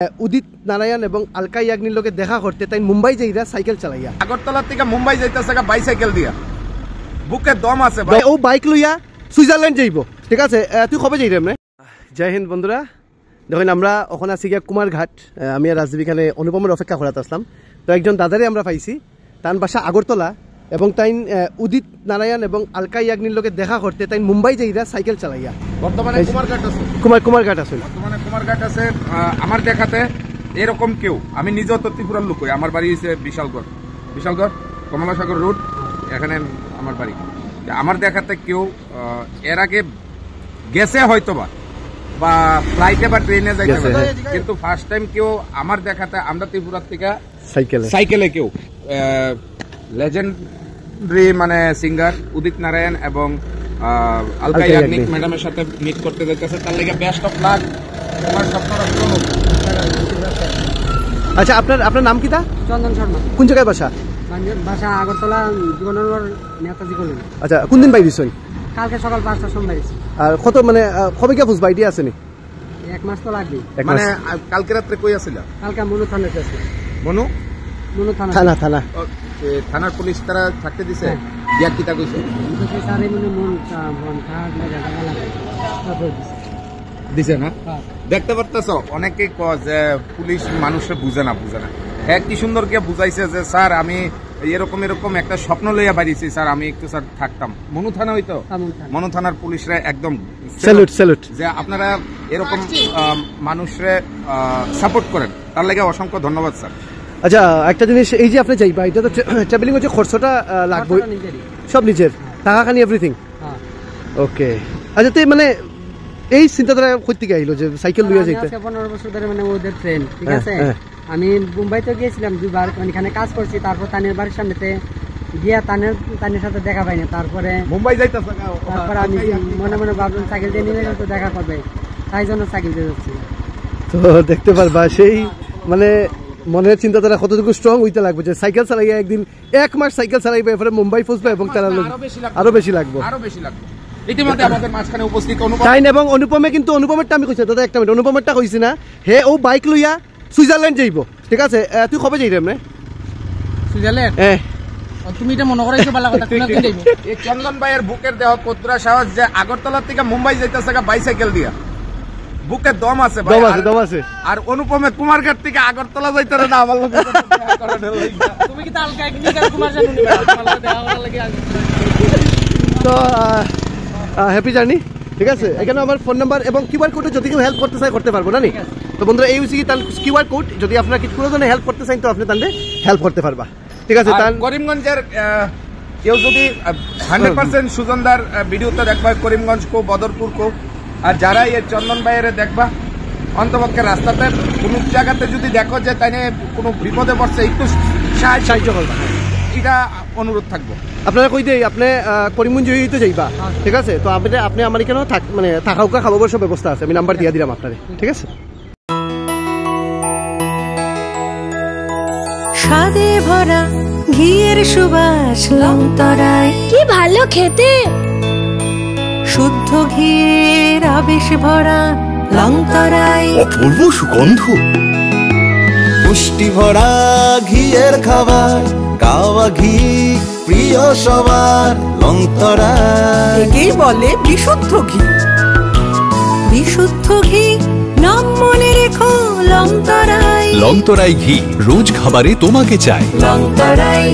উদিত নারায়ণ এবং আলকা ইয়াগনির লোকে দেখা করতে তাই মুম্বাই যাইরা সাইকেল চালাইয়া আগরতলা থেকে মুম্বাই যাইতেছে বাইসাইকেল দিয়া বুকে দম আছে ভাই ও বাইক লইয়া সুইজারল্যান্ড যাইব ঠিক আছে তুই কবে যাই রে এমনি জয় হিন্দ বন্ধুরা দেখেন আমরা ওখানে আছি গিয়া কুমারঘাট আমি আর রাজদীপ এখানে অনুপমের অপেক্ষা করাতে আসলাম তো একজন দাদারে আমরা পাইছি তার বাসা আগরতলা এবং তাই উদিত নারায়ণ এবং আলকা ইয়াগনির লোকে দেখা করতে তাই মুম্বাই যাইরা সাইকেল চালাইয়া বর্তমানে কুমারঘাট আছে কুমারঘাট আছে বর্তমানে কুমারঘাট আছে আমার দেখাতে এরকম কেউ আমি নিজেও তো ত্রিপুরার লোক হই আমার বাড়ি হচ্ছে বিশালগড় কমলাসাগর রোড এখানে আমার বাড়ি আমার দেখাতে কেউ এর আগে গেছে হয়তোবা বা ফ্লাইটে বা ট্রেনে যাইতে পারে কিন্তু ফার্স্ট টাইম কেউ আমার দেখাতে আমরা ত্রিপুরার থেকে সাইকেলে কেউ লেজেন্ডারি মানে সিঙ্গার উদিত নারায়ণ এবং আলকা ইয়াগনিক ম্যাডামের সাথে মিট করতে যাইতেছে তার লাগে বেস্ট অফ লাক তোমার স্বপ্নটা পূরণ হোক। আচ্ছা আপনার নাম কি তা? চন্দন শর্মা। কোন জায়গায় বাসা? বাসা আগরতলা জীবননগর নেতাজি কলোনি। আচ্ছা কোন দিন বাইরে হইছেন? কালকে সকাল 5টার সময় বাইরেছি। আর কত মানে কবে কি বুঝবা আইডিয়া আছে নি? এক মাস তো লাগবে। মানে কালকে রাতে কই আছিলা? কালকে মনু থানাতে আছি। মনু থানার পুলিশ তারা থাকতে দিছে দিয়া কিটা কইছে সারে মন খারাপ লাগে দিছে না দেখতে পারতেছ অনেকে কয় যে পুলিশ মানুষে বুঝে না হ্যাঁ কি সুন্দর কে বুঝাইছে যে স্যার আমি এরকম একটা স্বপ্ন লইয়া বাড়িছি স্যার আমি একটু স্যার থাকতাম মনু থানা হইতো মনু থানার পুলিশরা একদম স্যালুট যে আপনারা এরকম মানুষরে সাপোর্ট করেন তার লাগে অসংখ্য ধন্যবাদ স্যার। আচ্ছা একটা জিনিস এই যে আপনি যাইবা এটা তো ট্রাভেলিং হচ্ছে খরচটা লাগবে সব নিজের টাকা খানি এভরিথিং ওকে আচ্ছা তো মানে এই চিন্তাধারা কই থেকে আইলো যে সাইকেল লইয়া যাইতে? 15 বছর ধরে মানে ওদের ফ্রেন্ড ঠিক আছে আমি মুম্বাইতে গিয়েছিলাম দুবার ওখানে কাজ করছি তারপর তানের বাড়ির সামনেতে গিয়া তানের সাথে দেখা পাইনি তারপরে মুম্বাই যাইতেছে তারপর আমি মনে ভাবলাম সাইকেল দিয়ে নিয়ে তো দেখা করবে তাই জন্য সাইকেল দিয়ে যাচ্ছি। তো দেখতে পারবা সেই মানে মনের চিন্তাধারা কতটুকু স্ট্রং হইতে লাগবে যে সাইকেল চালাইয়া একদিন এক মাস সাইকেল চালাইবে এরপরে মুম্বাই পৌঁছবে এবং তারা আরো বেশি লাগবে ইতিমধ্যে আমাদের মাঝখানে উপস্থিত তাই এবং অনুপমে কিন্তু অনুপমেরটা আমি কইছি দাদা একটা মিনিট অনুপমেরটা কইছি না হে ও বাইক লইয়া সুইজারল্যান্ড যাইব ঠিক আছে তুই কবে যাই রে এমনি সুইজারল্যান্ড? তুমি এটা মনে করাইছো ভালো কথা কোন দিন যাইব এই চন্দন ভাইয়ের বুকের দেহ কতরা সাহস যে আগরতলা থেকে মুম্বাই যাইতেছে বাইসাইকেল দিয়া বুকে দম আছে আর অনুপমে কুমারঘাট থেকে আগরতলা যাইতারে না আমার লোক তুমি কি আলকা ইয়াগনিক আর কুমার জানো নিবা তোমার দেখা করার লাগি তো হ্যাপি জার্নি ঠিক আছে এখানে আমার ফোন নাম্বার এবং কিউআর কোডে যদি কেউ হেল্প করতে চাই করতে পারবো না নি তো বন্ধুরা এই হচ্ছে কি তার কিউআর কোড যদি আপনারা কিছু কোনো জন্য হেল্প করতে চান তো আপনি তাহলে হেল্প করতে পারবা ঠিক আছে। তার করিমগঞ্জের কেউ যদি 100% সুজনদার ভিডিওতে দেখবা করিমগঞ্জ কো বদরপুর কো আর যারা এই চন্দন ভাইয়ের দেখবা অন্তপক্ষে রাস্তাতে কোনো জায়গাতে যদি দেখো যে তাই কোনো বিপদে পড়ছে একটু সাহায্য করবা এটা অনুরোধ থাকবো। আপনারা কই দেই আপনি করিমগঞ্জ হইতে যাইবা ঠিক আছে তো আপনি আমার এখানেও মানে থাকা খাওয়ার সব ব্যবস্থা আছে আমি নাম্বার দিয়ে দিলাম আপনারে ঠিক আছে। স্বাদে ভরা ঘিয়ের সুবাস লংতরায় কি ভালো খেতে শুদ্ধ ঘিয়ের আবেশ ভরা লংতরায় অপূর্ব সুগন্ধ পুষ্টি ভরা ঘিয়ের খাবার গাওয়া ঘি প্রিয় সবার লংতরায় একেই বলে বিশুদ্ধ ঘি নাম মনে রেখো লংতরাই ঘি রোজ খাবারে তোমাকে চাই লংতরাই